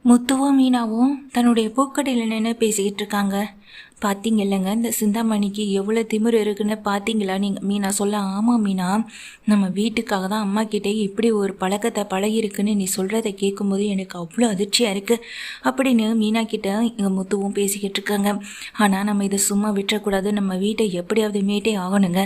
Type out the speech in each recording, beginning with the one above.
முத்துவும் மீனாவும் தன்னுடைய பூக்கடையில் நின்று பேசிக்கிட்டு இருக்காங்க. பார்த்தீங்கல்லங்க, இந்த சிந்தாமணிக்கு எவ்வளோ திமிரு இருக்குன்னு பார்த்தீங்களா நீங்கள்? மீனா சொல்ல, ஆமாம் மீனா, நம்ம வீட்டுக்காக தான் அம்மா கிட்டே இப்படி ஒரு பழக்கத்தை பழகிருக்குன்னு நீ சொல்கிறத கேட்கும்போது எனக்கு அவ்வளோ அதிர்ச்சியாக இருக்குது அப்படின்னு மீனா கிட்ட எங்கள் முத்துவும் பேசிக்கிட்டு இருக்காங்க. ஆனால் நம்ம இதை சும்மா விட்டுறக்கூடாது, நம்ம வீட்டை எப்படியாவது மீட்டே ஆகணுங்க.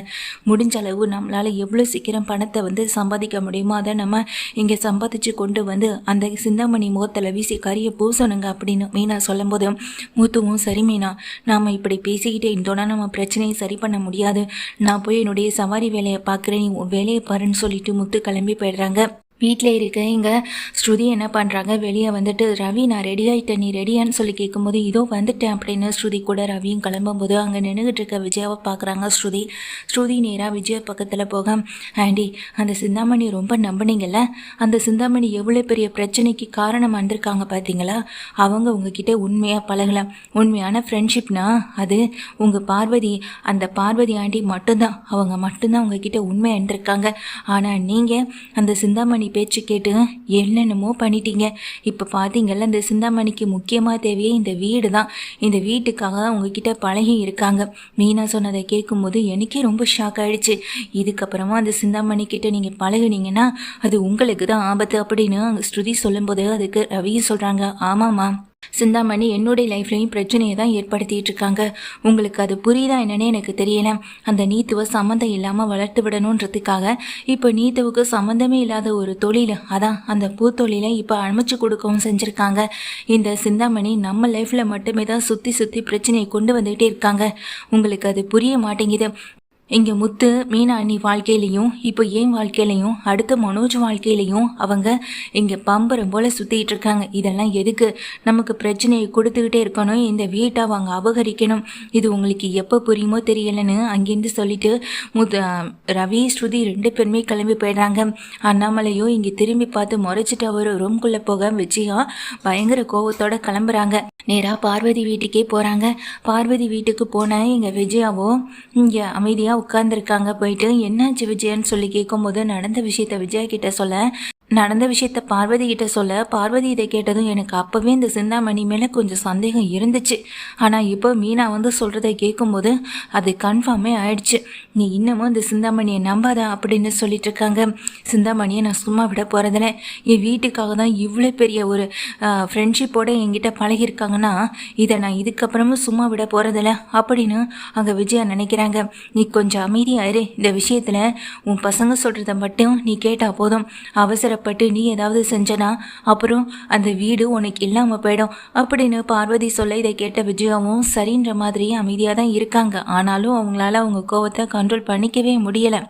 முடிஞ்ச அளவு நம்மளால் எவ்வளோ சீக்கிரம் பணத்தை சம்பாதிக்க முடியுமோ அதை நம்ம இங்கே சம்பாதிச்சு கொண்டு அந்த சிந்தாமணி முகத்தில் வீசி கறியை பூசணுங்க அப்படின்னு மீனா சொல்லும்போது முத்துவும், சரி மீனா, நாம் இப்படி பேசிக்கிட்டே இருந்தோன்னா நம்ம பிரச்சனையை சரி பண்ண முடியாது. நான் போய் என்னுடைய சவாரி வேலையை பார்க்குறேன், நீ உன் வேலையை பாருன்னு சொல்லிட்டு முத்து கிளம்பி போயிடுறாங்க. வீட்டில் இருக்க இங்கே ஸ்ருதி என்ன பண்ணுறாங்க, வெளியே ரவி நான் ரெடி ஆகிட்டேன், நீ ரெடியான்னு சொல்லி கேட்கும்போது இதோ வந்துட்டேன் அப்படின்னு ஸ்ருதி கூட ரவியும் கிளம்பும்போது அங்கே நின்றுக்கிட்டு இருக்க விஜயாவை பார்க்குறாங்க ஸ்ருதி நேராக விஜயா பக்கத்தில் போக, ஆண்டி, அந்த சிந்தாமணி ரொம்ப நம்பினீங்கல்ல, அந்த சிந்தாமணி எவ்வளோ பெரிய பிரச்சனைக்கு காரணம் வந்திருக்காங்க பார்த்தீங்களா? அவங்க உங்ககிட்ட உண்மையாக பழகலை. உண்மையான ஃப்ரெண்ட்ஷிப்னா அது உங்கள் பார்வதி, அந்த பார்வதி ஆண்டி மட்டும்தான், அவங்க மட்டும்தான் உங்ககிட்ட உண்மையாக இருந்திருக்காங்க. ஆனால் நீங்கள் அந்த சிந்தாமணி பேச்சு கேட்டு என்னென்னமோ பண்ணிட்டீங்க. இப்போ பார்த்தீங்கல்ல, இந்த சிந்தாமணிக்கு முக்கியமாக தேவையே இந்த வீடு தான். இந்த வீட்டுக்காக தான் உங்ககிட்ட பழகி இருக்காங்க. மீனா சொன்னதை கேட்கும்போது எனக்கே ரொம்ப ஷாக் ஆகிடுச்சு. இதுக்கப்புறமா அந்த சிந்தாமணி கிட்ட நீங்கள் பழகுனீங்கன்னா அது உங்களுக்கு தான் ஆபத்து அப்படின்னு ஸ்ருதி சொல்லும்போது அதுக்கு ரவியும் சொல்கிறாங்க, ஆமாம்மா, சிந்தாமணி என்னுடைய லைஃப்லையும் பிரச்சனையை தான் ஏற்படுத்திட்டு இருக்காங்க. உங்களுக்கு அது புரியுதா என்னன்னு எனக்கு தெரியல. அந்த நீத்துவை சம்மந்தம் இல்லாமல் வளர்த்து விடணுன்றதுக்காக இப்போ நீத்துவுக்கு சம்மந்தமே இல்லாத ஒரு தொழில், அதான் அந்த பூத்தொழிலை இப்போ அமைச்சு கொடுக்கவும் செஞ்சுருக்காங்க. இந்த சிந்தாமணி நம்ம லைஃப்பில் மட்டுமே தான் சுற்றி பிரச்சனையை கொண்டு வந்துகிட்டே இருக்காங்க. உங்களுக்கு அது புரிய மாட்டேங்குது. இங்கே முத்து மீனா அண்ணி வாழ்க்கையிலையும் இப்போ என் வாழ்க்கையிலையும் அடுத்த மனோஜ் வாழ்க்கையிலையும் அவங்க இங்கே பம்பரம் போல் சுற்றிட்டு இருக்காங்க. இதெல்லாம் எதுக்கு? நமக்கு பிரச்சனையை கொடுத்துக்கிட்டே இருக்கணும், இந்த வீட்டை அவங்க அபகரிக்கணும். இது உங்களுக்கு எப்போ புரியுமோ தெரியலன்னு அங்கேருந்து சொல்லிட்டு ரவி ஸ்ருதி 2 பேருமே கிளம்பி போயிடுறாங்க. அண்ணாமலையோ இங்கே திரும்பி பார்த்து முறைச்சிட்டு அவர் ரூம்குள்ளே போக விஜயா பயங்கர கோவத்தோட கிளம்புறாங்க. நேராக பார்வதி வீட்டுக்கே போகிறாங்க. பார்வதி வீட்டுக்கு போன எங்கள் விஜயாவோ இங்கே அமைதியாக உட்கார்ந்துருக்காங்க. போயிட்டு என்னாச்சு விஜயன்னு சொல்லி கேட்கும்போது நடந்த விஷயத்த விஜயா கிட்ட நடந்த விஷயத்த பார்வதி கிட்ட சொல்ல, பார்வதி இதை கேட்டதும் எனக்கு அப்போவே இந்த சிந்தாமணி மேலே கொஞ்சம் சந்தேகம் இருந்துச்சு. ஆனால் இப்போ மீனா சொல்கிறத கேட்கும்போது அது கன்ஃபார்மே ஆயிடுச்சு. நீ இன்னமும் இந்த சிந்தாமணியை நம்பாத அப்படின்னு சொல்லிட்டு இருக்காங்க. சிந்தாமணியை நான் சும்மா விட போகிறதில்ல. என் வீட்டுக்காக தான் இவ்வளோ பெரிய ஒரு ஃப்ரெண்ட்ஷிப்போடு என்கிட்ட பழகியிருக்காங்கன்னா இதை நான் இதுக்கப்புறமும் சும்மா விட போகிறதில்ல அப்படின்னு அங்கே விஜயா நினைக்கிறாங்க. நீ கொஞ்சம் அமைதியாயிரு. இந்த விஷயத்தில் உன் பசங்க சொல்கிறத மட்டும் நீ கேட்டால் போதும். அவசரப்பட்டு நீ ஏதாவது செஞ்சனா அப்புறம் அந்த வீடு உனக்கு இல்லாமல் போயிடும் அப்படின்னு பார்வதி சொல்ல, இதை கேட்ட விஜயாவும் சரின்ற மாதிரி அமைதியாக தான் இருக்காங்க. ஆனாலும் அவங்களால அவங்க கோவத்தை கண்ட்ரோல் பண்ணிக்கவே முடியலை.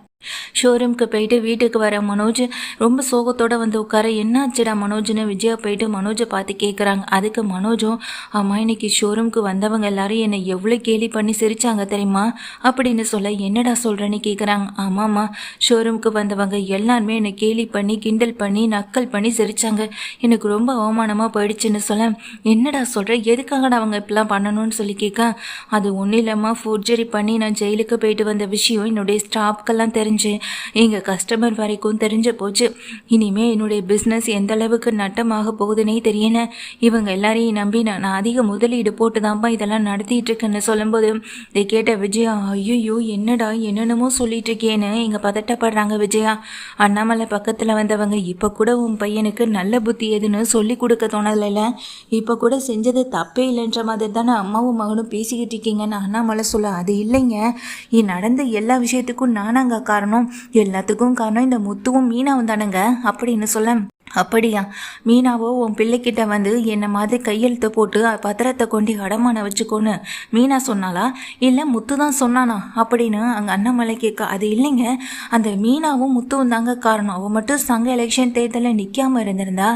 ஷோரூம்க்கு போயிட்டு வீட்டுக்கு வர மனோஜ் ரொம்ப சோகத்தோடு உட்கார, என்னாச்சுடா மனோஜ்னு விஜயா போயிட்டு மனோஜை பார்த்து கேட்குறாங்க. அதுக்கு மனோஜும், அம்மா, இன்னைக்கு ஷோரூம்க்கு வந்தவங்க எல்லாரும் என்னை எவ்வளோ கேலி பண்ணி சிரிச்சாங்க தெரியுமா அப்படின்னு சொல்ல, என்னடா சொல்கிறேன்னு கேட்குறாங்க. ஆமாம்மா, ஷோரூம்க்கு வந்தவங்க எல்லாருமே என்னை கேலி பண்ணி கிண்டல் பண்ணி நக்கல் பண்ணி சிரிச்சாங்க. எனக்கு ரொம்ப அவமானமாக போயிடுச்சுன்னு சொல்ல, என்னடா சொல்கிற, எதுக்காகடா அவங்க இப்படிலாம் பண்ணணும்னு சொல்லி கேட்க, அது ஒன்றும் இல்லாமல் ஃபோர்ஜரி பண்ணி நான் ஜெயிலுக்கு போயிட்டு வந்த விஷயம் என்னுடைய ஸ்டாஃப்கெல்லாம் தெரிஞ்சு எங்கள் கஸ்டமர் வரைக்கும் தெரிஞ்சு போச்சு. இனிமே என்னுடைய பிஸ்னஸ் எந்த அளவுக்கு நட்டமாக போகுதுன்னே தெரியல. இவங்க எல்லாரையும் நம்பி நான் அதிக முதலீடு போட்டு தான்ப்பா இதெல்லாம் நடத்திட்டு இருக்கேன்னு சொல்லும்போது இதை கேட்ட விஜயா, ஐயோ என்னடா என்னென்னமோ சொல்லிட்டு இருக்கேன்னு இங்கே பதட்டப்படுறாங்க விஜயா. அண்ணாமலை பக்கத்தில் வந்தவங்க, இப்போ கூட உன் பையனுக்கு நல்ல புத்தி எதுன்னு சொல்லி கொடுக்க தோணதில்ல, இப்போ கூட செஞ்சது தப்பே இல்லைன்ற மாதிரி தானே அம்மாவும் மகனும் பேசிக்கிட்டு இருக்கீங்கன்னு அண்ணாமலை சொல்ல, அது இல்லைங்க, நடந்த எல்லா விஷயத்துக்கும் நானாங்க காரணம், எல்லாத்துக்கும் காரணம் இந்த முத்துவும் மீனாவும் தானுங்க அப்படின்னு சொல்ல, அப்படியா, மீனாவோ உன் பிள்ளைக்கிட்ட என்னை மாதிரி கையெழுத்து போட்டு பத்திரத்தை கொண்டு அடமான வச்சுக்கோன்னு மீனா சொன்னாலா, இல்லை முத்து தான் சொன்னானா அப்படின்னு அங்கே அண்ணாமலை கேட்க, அது இல்லைங்க, அந்த மீனாவும் முத்துவும் தாங்க காரணம். அவன் மட்டும் சங்க எலெக்ஷன் தேர்தலில் நிற்காமல் இருந்திருந்தா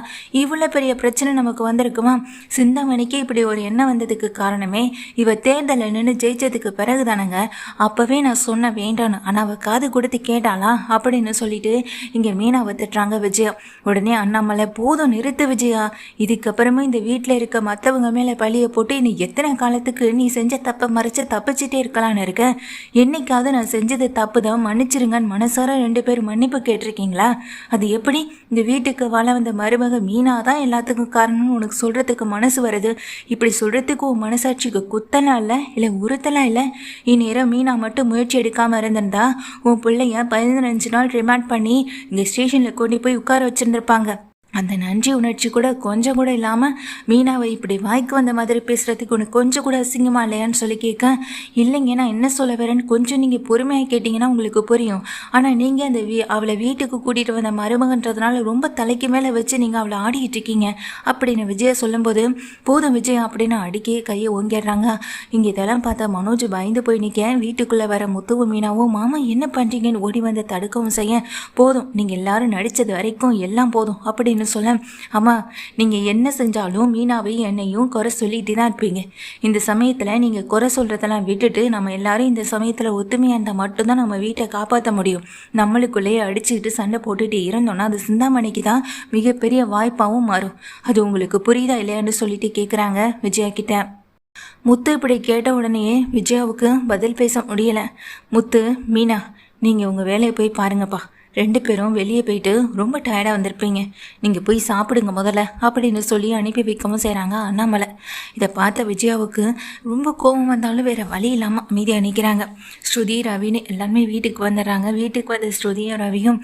இவ்வளோ பெரிய பிரச்சனை நமக்கு வந்திருக்குமா? சிந்தாமணிக்கு இப்படி ஒரு எண்ணம் வந்ததுக்கு காரணமே இவ தேர்தலில் நின்று ஜெயிச்சதுக்கு பிறகு தானங்க. அப்போவே நான் சொன்ன வேண்டான்னு, ஆனால் அவள் காது கொடுத்து கேட்டாளா அப்படின்னு சொல்லிட்டு இங்கே மீனாவை திட்டுறாங்க விஜயா. உடனே அண்ணாமலை. போதும் நிறுத்து விஜயா. இதுக்கப்புறமா இந்த வீட்டில் இருக்க மற்றவங்க மேலே பழியை போட்டு நீ எத்தனை காலத்துக்கு நீ செஞ்ச தப்பை மறைச்சு தப்பிச்சிட்டே இருக்கலான்னு இருக்க? என்னைக்காவது நான் செஞ்சது தப்பு தான், மன்னிச்சிருங்கன்னு மனசார 2 பேர் மன்னிப்பு கேட்டிருக்கீங்களா? அது எப்படி இந்த வீட்டுக்கு வாழ வந்த மருமக மீனா தான் எல்லாத்துக்கும் காரணம்னு உனக்கு சொல்கிறதுக்கு மனசு வருது? இப்படி சொல்கிறதுக்கு உன் மனசாட்சிக்கு குத்தலாம் இல்லை உறுத்தலாம் இல்லை? இந்நேரம் மீனா மட்டும் முயற்சி எடுக்காமல் இருந்திருந்தா உன் பிள்ளைய 15 நாள் ரிமாண்ட் பண்ணி இங்கே ஸ்டேஷனில் கொண்டு போய் உட்கார வச்சுருந்துருப்பாங்க. அந்த நன்றி உணர்ச்சி கூட கொஞ்சம் கூட இல்லாமல் மீனாவை இப்படி வாய்க்கு வந்த மாதிரி பேசுகிறதுக்கு உனக்கு கொஞ்சம் கூட அசிங்கமா இல்லையான்னு சொல்லி கேட்க, இல்லைங்க நான் என்ன சொல்ல வரேன்னு கொஞ்சம் நீங்கள் பொறுமையாக கேட்டிங்கன்னா உங்களுக்கு புரியும். ஆனால் நீங்கள் அந்த அவளை வீட்டுக்கு கூட்டிகிட்டு வந்த மருமகன்றதுனால ரொம்ப தலைக்கு மேலே வச்சு நீங்கள் அவளை ஆடிக்கிட்டு இருக்கீங்க அப்படின்னு விஜயா சொல்லும்போது, போதும் விஜயா அப்படின்னு அடிக்கே கையை ஓங்கிடுறாங்க. இங்கே இதெல்லாம் பார்த்தா மனோஜ் பயந்து போய் நிற்க, வீட்டுக்குள்ளே வர முத்துவும் மீனாவும் மாமா என்ன பண்ணுறீங்கன்னு ஓடி வந்து தடுக்கவும் செய்ய, போதும் நீங்கள் எல்லாரும் நடித்தது வரைக்கும் எல்லாம் போதும் அப்படின்னு சொல்ல, அம்மா நீங்கள் என்ன செஞ்சாலும் மீனாவையும் என்னையும் குறை சொல்லிட்டு தான் இருப்பீங்க. இந்த சமயத்தில் நீங்கள் குறை சொல்கிறதெல்லாம் விட்டுட்டு நம்ம எல்லாரும் இந்த சமயத்தில் ஒத்துமையாக இருந்தால் மட்டும்தான் நம்ம வீட்டை காப்பாற்ற முடியும். நம்மளுக்குள்ளேயே அடிச்சுக்கிட்டு சண்டை போட்டுட்டு இருந்தோம்னா அது சிந்தாமணிக்கு தான் மிகப்பெரிய வாய்ப்பாகவும் மாறும். அது உங்களுக்கு புரியுதா இல்லையான்னு சொல்லிட்டு கேட்குறாங்க விஜயா கிட்ட. முத்து இப்படி கேட்ட உடனே விஜயாவுக்கு பதில் பேச முடியலை. முத்து, மீனா நீங்கள் உங்கள் வேலையை போய் பாருங்கப்பா. 2 பேரும் வெளியே போயிட்டு ரொம்ப டயர்டாக வந்திருப்பீங்க, நீங்கள் போய் சாப்பிடுங்க முதல்ல அப்படின்னு சொல்லி அனுப்பி வைக்கவும் செய்கிறாங்க அண்ணாமலை. இதை பார்த்த விஜயாவுக்கு ரொம்ப கோபம் வந்தாலும் வேறு வழி இல்லாமல் அமைதியாக நிற்கிறாங்க. ஸ்ருதி ரவின்னு எல்லாருமே வீட்டுக்கு வந்துடுறாங்க. வீட்டுக்கு வந்த ஸ்ருதியும் ரவியும்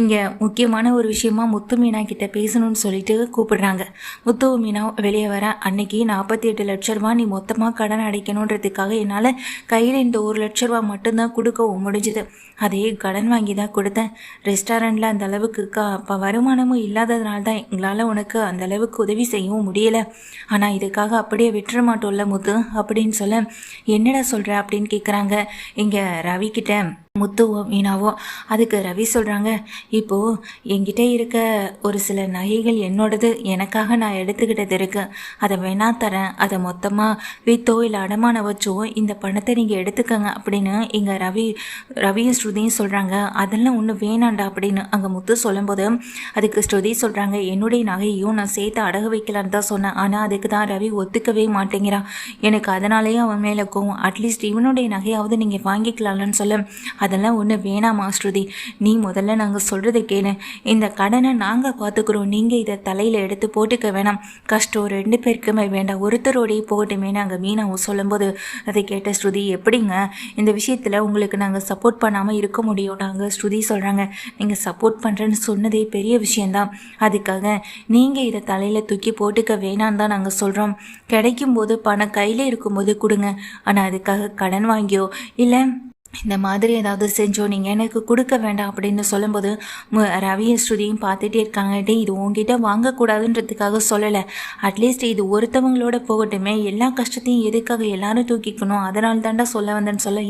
இங்கே முக்கியமான ஒரு விஷயமா முத்து மீனா கிட்ட பேசணும்னு சொல்லிட்டு கூப்பிடுறாங்க. முத்து மீனா வெளியே வர, அன்னைக்கு 48 லட்ச ரூபா நீ மொத்தமாக கடன் அடைக்கணுன்றதுக்காக என்னால் கையில் இந்த 1 லட்ச ரூபா மட்டும்தான் கொடுக்கவும் முடிஞ்சுது. அதே கடன் வாங்கி தான் கொடுத்தேன். ரெஸ்டாரண்ட்டில் அந்த அளவுக்கு வருமானமும் இல்லாததுனால தான் எங்களால் உனக்கு அந்த அளவுக்கு உதவி செய்யவும் முடியலை. ஆனால் இதுக்காக அப்படியே விட்டுற மாட்டோம்ல முத்து அப்படின்னு சொல்ல, என்னடா சொல்கிற அப்படின்னு கேட்குறாங்க இங்கே ரவி கிட்ட முத்துவோ மீனாவோ. அதுக்கு ரவி சொல்கிறாங்க, இப்போது என்கிட்ட இருக்க ஒரு சில நகைகள் என்னோடது, எனக்காக நான் எடுத்துக்கிட்டது இருக்கு, அதை வேணா தரேன், அதை மொத்தமாக வித்தோ இல்லை அடமான வச்சோ இந்த பணத்தை நீங்கள் எடுத்துக்கங்க அப்படின்னு இங்கே ரவியும் ஸ்ருதியும் சொல்கிறாங்க. அதெல்லாம் ஒன்றும் வேணாண்டா அப்படின்னு அங்கே முத்து சொல்லும்போது, அதுக்கு ஸ்ருதி சொல்கிறாங்க, என்னுடைய நகையையும் நான் சேர்த்து அடகு வைக்கலான்னு தான் சொன்னேன், ஆனால் அதுக்கு தான் ரவி ஒத்துக்கவே மாட்டேங்கிறான். எனக்கு அதனாலேயே அவன் மேலே கோவம். அட்லீஸ்ட் இவனுடைய நகையாவது நீங்கள் வாங்கிக்கலாம்னு சொல்ல, அதெல்லாம் ஒன்று வேணாமா ஸ்ருதி, நீ முதல்ல நாங்கள் சொல்கிறத கேளு, இந்த கடனை நாங்கள் பார்த்துக்குறோம், நீங்கள் இதை தலையில் எடுத்து போட்டுக்க வேணாம், கஷ்டம் 2 பேருக்குமே வேண்டாம், ஒருத்தரோடையே போகட்டுமே நாங்கள் மீனாவும் சொல்லும்போது, அதை கேட்ட ஸ்ருதி, எப்படிங்க இந்த விஷயத்தில் உங்களுக்கு நாங்கள் சப்போர்ட் பண்ணாமல் இருக்க முடியும்? நாங்கள் ஸ்ருதி சொல்கிறாங்க, நீங்கள் சப்போர்ட் பண்ணுறேன்னு சொன்னதே பெரிய விஷயந்தான், அதுக்காக நீங்கள் இதை தலையில் தூக்கி போட்டுக்க வேணான்னு தான் நாங்கள் சொல்கிறோம். கிடைக்கும்போது பணம் கையில் இருக்கும்போது கொடுங்க, ஆனால் அதுக்காக கடன் வாங்கியோ இல்லை இந்த மாதிரி ஏதாவது செஞ்சோ நீங்கள் எனக்கு கொடுக்க வேண்டாம் அப்படின்னு சொல்லும்போது, ரவியும் ஸ்ருதியும் பார்த்துட்டே இருக்காங்க. இது உங்ககிட்ட வாங்கக்கூடாதுன்றதுக்காக சொல்லலை, அட்லீஸ்ட் இது ஒருத்தவங்களோட போகட்டுமே, எல்லா கஷ்டத்தையும் எதுக்காக எல்லாரும் தூக்கிக்கணும், அதனால தாண்டா சொல்ல வந்தேன்னு சொல்ல,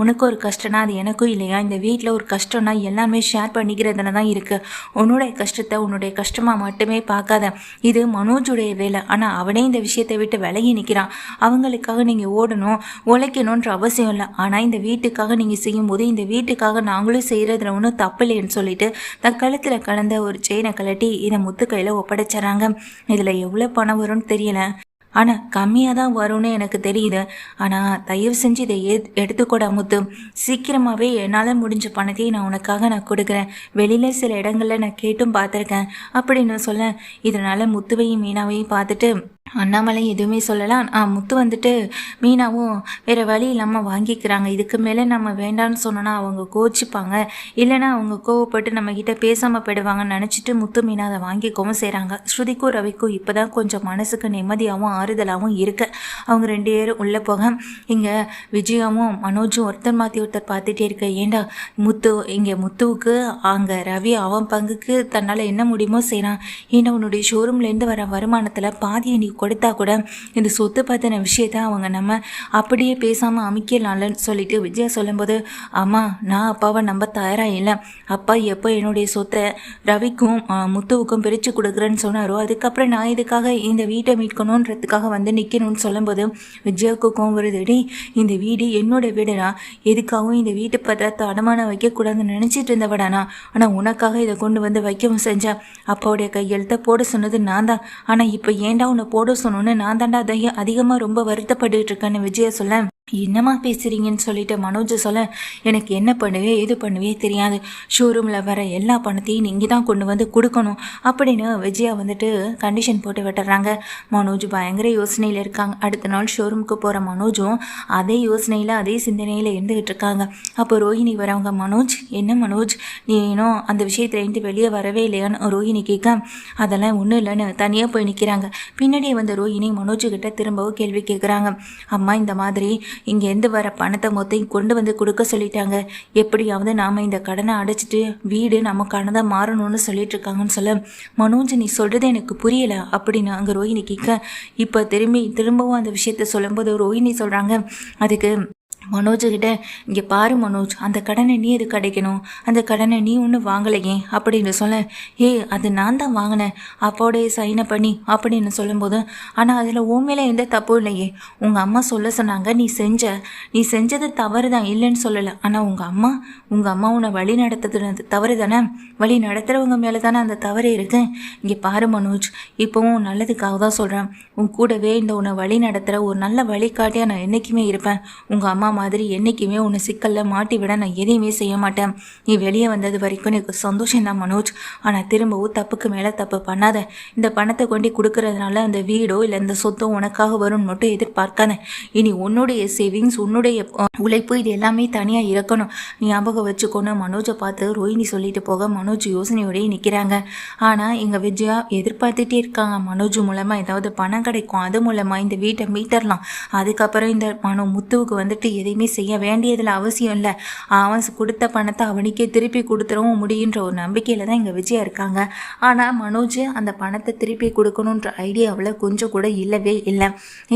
உனக்கு ஒரு கஷ்டம்னா அது எனக்கும் இல்லையா? இந்த வீட்டில் ஒரு கஷ்டம்னா எல்லாமே ஷேர் பண்ணிக்கிறதுல தான் இருக்குது. உன்னுடைய கஷ்டத்தை உன்னுடைய கஷ்டமாக மட்டுமே பார்க்காத, இது மனோஜுடைய வேலை, ஆனால் அவனே இந்த விஷயத்தை விட்டு விலகி நிற்கிறான். அவங்களுக்காக நீங்கள் ஓடணும் உழைக்கணுன்ற அவசியம் இல்லை, ஆனால் இந்த வீட்டுக்கு நீங்கள் செய்யும்போது இந்த வீட்டுக்காக நாங்களும் செய்கிறதுல ஒன்றும் தப்பு இல்லைன்னு சொல்லிட்டு தன் கழுத்தில் கலந்த ஒரு செயினை கலட்டி இதை முத்து கையில் ஒப்படைச்சாராங்க. இதில் எவ்வளோ பணம் வரும்னு தெரியல, ஆனால் கம்மியாக தான் வரும்னு எனக்கு தெரியுது, ஆனால் தயவு செஞ்சு இதை எடுத்துக்கூட முத்து, சீக்கிரமாகவே என்னால் முடிஞ்ச பணத்தையும் நான் உனக்காக நான் கொடுக்குறேன், வெளியில் சில இடங்களில் நான் கேட்டும் பார்த்துருக்கேன் அப்படின்னு சொல்ல, இதனால் முத்துவையும் மீனாவையும் பார்த்துட்டு அண்ணாமலை எதுவுமே சொல்லலாம். முத்து வந்துட்டு மீனாவும் வேறு வழி இல்லாமல் வாங்கிக்கிறாங்க. இதுக்கு மேலே நம்ம வேண்டான்னு சொன்னோன்னா அவங்க கோச்சிப்பாங்க, இல்லைன்னா அவங்க கோவப்பட்டு நம்மக்கிட்ட பேசாமல் போயிடுவாங்கன்னு நினச்சிட்டு முத்து மீனா அதை வாங்கிக்கவும் செய்கிறாங்க. ஸ்ருதிக்கும் ரவிக்கும் இப்போ தான் கொஞ்சம் மனசுக்கு நிம்மதியாகவும் ஆறுதலாகவும் இருக்குது. அவங்க 2 பேரும் உள்ளே போக இங்கே விஜயாவும் மனோஜும் ஒருத்தர் மாற்றி ஒருத்தர் பார்த்துட்டே இருக்க, ஏண்டா முத்து இங்கே முத்துவுக்கு அங்கே ரவி அவன் பங்குக்கு தன்னால் என்ன முடியுமோ செய்கிறான், ஏன்னா உன்னுடைய ஷோரூம்லேருந்து வர வருமானத்தில் பாதியை நீ கொடுத்தா கூட இந்த சொத்து பற்றின விஷயத்த அவங்க நம்ம அப்படியே பேசாமல் அமைக்கலாம்லன்னு சொல்லிட்டு விஜயா சொல்லும்போது, அம்மா நான் அப்பாவை நம்ப தயாராக இல்லை. அப்பா எப்போ என்னுடைய சொத்தை ரவிக்கும் முத்துவுக்கும் பிரித்து கொடுக்குறேன்னு சொன்னாரோ அதுக்கப்புறம் நான் இதுக்காக இந்த வீட்டை மீட்கணுன்றதுக்காக வந்து நிற்கணும்னு சொல்லும்போது விஜயாவுக்கு கோவம் வருது. டே, இந்த வீடு என்னோட வீடுனா, எதுக்காகவும் இந்த வீட்டு பத்திரத்தை அடமானம் வைக்கக்கூடாதுன்னு நினச்சிட்டு இருந்தவடானா, ஆனால் உனக்காக இதை கொண்டு வந்து வைக்கவும் செஞ்சேன். அப்பாவுடைய கையெழுத்தை போட சொன்னது நான் தான். ஆனால் இப்போ ஏன்டா உன்னை போட சொன்னோன்னு நான் தாண்டா அதிகமாக ரொம்ப வருத்தப்பட்டுட்டு இருக்கேன்னு விஜயா சொல்ல, என்னம்மா பேசுகிறீங்கன்னு சொல்லிட்டு மனோஜ் சொல்ல, எனக்கு என்ன பண்ணுவே எது பண்ணுவே தெரியாது. ஷோரூமில் வர எல்லா பணத்தையும் நீங்கள் தான் கொண்டு வந்து கொடுக்கணும் அப்படின்னு விஜயா வந்துட்டு கண்டிஷன் போட்டு விட்டுறாங்க. மனோஜ் பயங்கர யோசனையில் இருக்காங்க. அடுத்த நாள் ஷோரூமுக்கு போகிற மனோஜும் அதே யோசனையில் அதே சிந்தனையில் இருந்துகிட்டு இருக்காங்க. அப்போ ரோஹிணி வரவங்க, மனோஜ் என்ன மனோஜ் நீ இன்னும் அந்த விஷயத்துலேருந்து வெளியே வரவே இல்லையான்னு ரோஹிணி கேட்க, அதெல்லாம் ஒன்றும் இல்லைன்னு தனியாக போய் நிற்கிறாங்க. பின்னாடியே வந்த ரோஹிணி மனோஜுக்கிட்ட திரும்பவும் கேள்வி கேட்குறாங்க. அம்மா இந்த மாதிரி இங்கேருந்து வர பணத்தை மொத்தம் கொண்டு வந்து கொடுக்க சொல்லிட்டாங்க. எப்படியாவது நாம் இந்த கடனை அடைச்சிட்டு வீடு நமக்கானதாக மாறணும்னு சொல்லிட்டு இருக்காங்கன்னு சொல்ல, மனோஜ் நீ சொல்கிறது எனக்கு புரியலை அப்படின்னு அங்கே ரோஹிணி கேட்க, இப்போ திரும்பவும் அந்த விஷயத்த சொல்லும்போது ரோஹிணி சொல்கிறாங்க, அதுக்கு மனோஜ்கிட்ட, இங்கே பாரு மனோஜ், அந்த கடனை நீ எது கிடைக்கணும், அந்த கடனை நீ ஒன்றும் வாங்கலையே அப்படின்னு சொல்ல, அது நான் தான் வாங்கினேன் அப்பாவுடைய சைனை பண்ணி அப்படின்னு சொல்லும்போது, ஆனால் அதில் உண்மையில எந்த தப்பும் இல்லையே. உங்கள் அம்மா சொல்ல சொன்னாங்க, நீ செஞ்சது தவறு தான், இல்லைன்னு சொல்லலை. ஆனால் உங்கள் அம்மா உன்னை வழி நடத்துறது தவறு தானே, வழி நடத்துகிறவங்க மேலே தானே அந்த தவறு இருக்கு. இங்கே பாரு மனோஜ், இப்போவும் நல்லதுக்காக தான் சொல்கிறேன். உன் கூடவே இந்த உன்னை வழி நடத்துகிற ஒரு நல்ல வழிகாட்டியாக நான் என்றைக்குமே இருப்பேன். உங்கள் அம்மா மாதிரி என்றைக்குமே உன்னை சிக்கலில் மாட்டி விட நான் எதையுமே செய்ய மாட்டேன். நீ வெளியே வந்தது வரைக்கும் எனக்கு சந்தோஷம்தான் மனோஜ். ஆனால் திரும்பவும் தப்புக்கு மேலே தப்பு பண்ணாத. இந்த பணத்தை கொண்டு கொடுக்கறதுனால அந்த வீடோ இல்லை இந்த சொத்தோ உனக்காக வரும்னு மட்டும் எதிர்பார்க்காத. இனி உன்னுடைய சேவிங்ஸ், உன்னுடைய உழைப்பு இது எல்லாமே தனியாக இருக்கணும். நீ ஞாபகம் வச்சுக்கோன்னு மனோஜை பார்த்து ரோஹிணி சொல்லிட்டு போக மனோஜ் யோசனையோடய நிற்கிறாங்க. ஆனால் எங்கள் விஜயா எதிர்பார்த்துட்டே இருக்காங்க, மனோஜ் மூலமாக ஏதாவது பணம் கிடைக்கும், அது மூலமாக இந்த வீட்டை மீட்டரலாம். அதுக்கப்புறம் இந்த முத்துவுக்கு வந்துட்டு எதையுமே செய்ய வேண்டியதில் அவசியம் இல்லை. அவன் கொடுத்த பணத்தை அவனுக்கே திருப்பி கொடுத்துடவும் முடியுன்ற ஒரு நம்பிக்கையில் தான் இங்கே விஜயா இருக்காங்க. ஆனால் மனோஜ் அந்த பணத்தை திருப்பி கொடுக்கணுன்ற ஐடியாவில் கொஞ்சம் கூட இல்லவே இல்லை.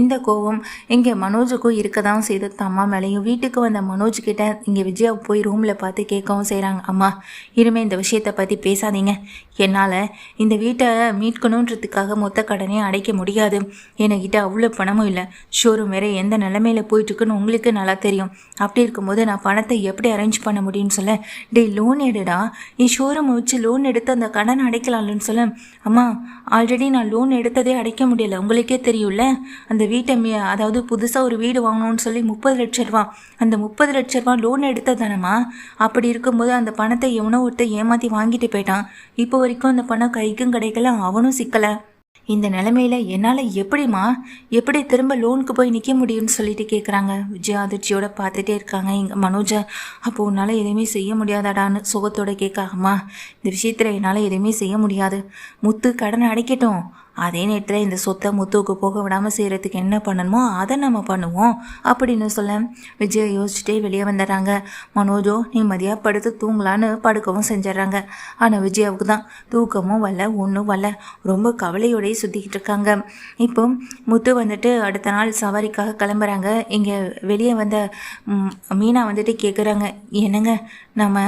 இந்த கோபம் இங்கே மனோஜுக்கும் இருக்க தான் செய்து அம்மா மேலேயும். வீட்டுக்கு வந்த மனோஜ் கிட்ட இங்கே விஜயா போய் ரூமில் பார்த்து கேட்கவும் செய்கிறாங்க. அம்மா, இனிமேல் இந்த விஷயத்தை பற்றி பேசாதீங்க. என்னால் இந்த வீட்டை மீட்கணுன்றதுக்காக மொத்த கடனையும் அடைக்க முடியாது. என்கிட்ட அவ்வளோ பணமும் இல்லை. ஷோரூம் வேறு எந்த நிலைமையில் போயிட்டுருக்குன்னு உங்களுக்கு நல்லா தெரியும். அப்படி இருக்கும்போது நான் பணத்தை எப்படி அரேஞ்ச் பண்ண முடியும்னு சொல்ல, லோன் எடுடா, நீ ஷோரூம் வச்சு லோன் எடுத்து அந்த கடன் அடைக்கலாம்னு சொல்ல, அம்மா ஆல்ரெடி நான் லோன் எடுத்ததே அடைக்க முடியலை, உங்களுக்கே தெரியும்ல. அந்த வீட்டை அதாவது புதுசாக ஒரு வீடு வாங்கணும்னு சொல்லி 30 லட்ச ரூபா, அந்த 30 லட்ச ரூபா லோன் எடுத்ததானம்மா. அப்படி இருக்கும்போது அந்த பணத்தை எவனோ ஒருத்தர் ஏமாற்றி வாங்கிட்டு போயிட்டான். இப்போ வரைக்கும் அந்த பணம் கைக்கும் கிடைக்கல, அவனும் சிக்கலை. இந்த நிலைமையில என்னால் எப்படி திரும்ப லோனுக்கு போய் நிற்க முடியும்னு சொல்லிட்டு கேட்குறாங்க. விஜயா அதிர்ச்சியோட பார்த்துட்டே இருக்காங்க இங்கே மனோஜை. அப்போ உன்னால் எதுவுமே செய்ய முடியாதாடான்னு சுகத்தோட கேட்காங்கம்மா. இந்த விஷயத்தில் என்னால் எதுவுமே செய்ய முடியாது. முத்து கடனை அடைக்கட்டும், அதே நேரத்தில் இந்த சொத்தை முத்துவுக்கு போக விடாமல் செய்கிறதுக்கு என்ன பண்ணணுமோ அதை நம்ம பண்ணுவோம் அப்படின்னு சொல்ல விஜயா யோசிச்சுட்டே வெளியே வந்துடுறாங்க. மனோஜோ நிம்மதியாக படுத்து தூங்கலான்னு படுக்கவும் செஞ்சிடறாங்க. ஆனால் விஜயாவுக்கு தான் தூக்கமும் வரல, ஒன்றும் வரல, ரொம்ப கவலையோடையே சுற்றிக்கிட்டு இருக்காங்க. இப்போ முத்து வந்துட்டு அடுத்த நாள் சவாரிக்காக கிளம்புறாங்க. இங்கே வெளியே வந்த மீனா வந்துட்டு கேட்குறாங்க, என்னங்க நம்ம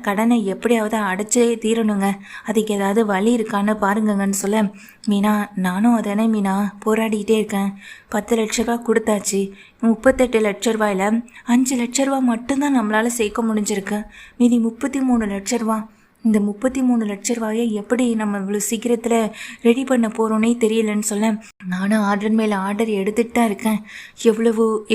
கடனை எப்படியாவது அடைச்சே தீரணுங்க, அதுக்கு ஏதாவது வழி இருக்கான்னு பாருங்கங்கன்னு சொல்ல, மீனா நானும் அதானே மீனா போராடிக்கிட்டே இருக்கேன். 10 லட்ச ரூபா கொடுத்தாச்சு. 38 லட்ச ரூபாயில் 5 லட்ச ரூபா மட்டும்தான் நம்மளால் சேர்க்க முடிஞ்சிருக்கு. மீதி 33 லட்ச ரூபா. இந்த 33 லட்ச ரூபாயை எப்படி நம்ம இவ்வளோ சீக்கிரத்தில் ரெடி பண்ண போகிறோன்னே தெரியலன்னு சொல்ல, நானும் ஆர்டர் மேலே ஆர்டர் எடுத்துகிட்டு தான் இருக்கேன்.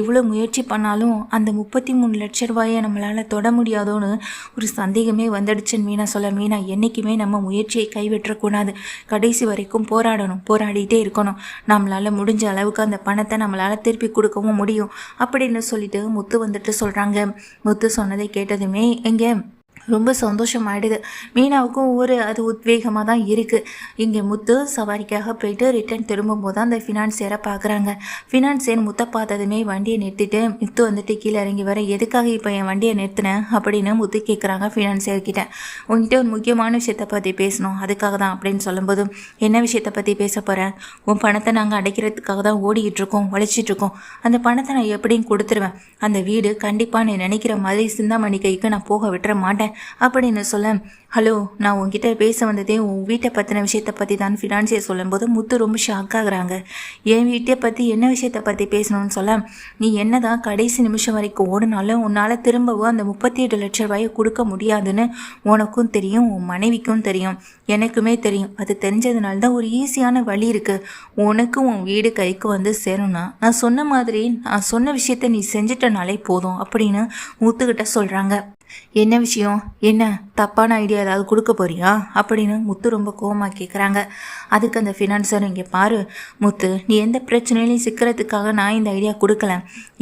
எவ்வளோ முயற்சி பண்ணாலும் அந்த 33 லட்ச ரூபாயை நம்மளால் தொட முடியாதோன்னு ஒரு சந்தேகமே வந்துடுச்சுன்னு மீனா சொல்ல, மீனா என்றைக்குமே நம்ம முயற்சியை கைவிட்டக்கூடாது, கடைசி வரைக்கும் போராடிட்டே இருக்கணும். நம்மளால் முடிஞ்ச அளவுக்கு அந்த பணத்தை நம்மளால் திருப்பி கொடுக்கவும் முடியும் அப்படின்னு சொல்லிட்டு முத்து வந்துட்டு சொல்கிறாங்க. முத்து சொன்னதை கேட்டதுமே எங்கே ரொம்ப சந்தோஷமாயிடுது. மீனாவுக்கும் அது உத்வேகமாக தான் இருக்குது. இங்கே முத்து சவாரிக்காக போயிட்டு ரிட்டர்ன் திரும்பும்போது தான் அந்த ஃபினான்சியரை பார்க்குறாங்க. ஃபினான்சியர் முத்தை பார்த்ததுமே வண்டியை நிறுத்திட்டு முத்து வந்துட்டு கீழே இறங்கி வர, எதுக்காக இப்போ என் வண்டியை நிறுத்தினேன் அப்படின்னு முத்து கேட்குறாங்க ஃபினான்சியர்கிட்ட. உங்ககிட்ட ஒரு முக்கியமான விஷயத்தை பற்றி பேசணும், அதுக்காக தான் அப்படின்னு சொல்லும்போது, என்ன விஷயத்தை பற்றி பேச போகிறேன்? உன் பணத்தை நாங்கள் அடைக்கிறதுக்காக தான் ஓடிக்கிட்டு இருக்கோம், உழைச்சிட்ருக்கோம். அந்த பணத்தை நான் எப்படியும் கொடுத்துருவேன். அந்த வீடு கண்டிப்பாக நீ நினைக்கிற மாதிரி சிந்தாமணி கைக்கு நான் போக விட்டுற மாட்டேன் அப்படின்னு சொல்ல, ஹலோ, நான் உங்ககிட்ட பேச வந்ததே உன் வீட்டை பற்றின விஷயத்தை பற்றி தான் ஃபினான்சியர் சொல்லும்போது முத்து ரொம்ப ஷாக் ஆகுறாங்க. என் வீட்டை பற்றி என்ன விஷயத்தை பற்றி பேசணும்னு சொல்ல, நீ என்ன தான் கடைசி நிமிஷம் வரைக்கும் ஓடினாலும் உன்னால் திரும்பவும் அந்த 38 லட்சம் ரூபாயை கொடுக்க முடியாதுன்னு உனக்கும் தெரியும், உன் மனைவிக்கும் தெரியும், எனக்குமே தெரியும். அது தெரிஞ்சதுனால தான் ஒரு ஈஸியான வழி இருக்குது. உனக்கு உன் வீடு கைக்கு வந்து சேரணும்னா நான் சொன்ன மாதிரி நான் சொன்ன விஷயத்த நீ செஞ்சிட்டனாலே போதும் அப்படின்னு முத்துக்கிட்ட சொல்கிறாங்க. என்ன விஷயம்? என்ன தப்பான ஐடியா ஏதாவது கொடுக்க போறியா அப்படின்னு முத்து ரொம்ப கோவமாக கேட்குறாங்க. அதுக்கு அந்த ஃபினான்சர், இங்கே பாரு முத்து, நீ எந்த பிரச்சனையிலையும் சிக்கிறதுக்காக நான் இந்த ஐடியா கொடுக்கல.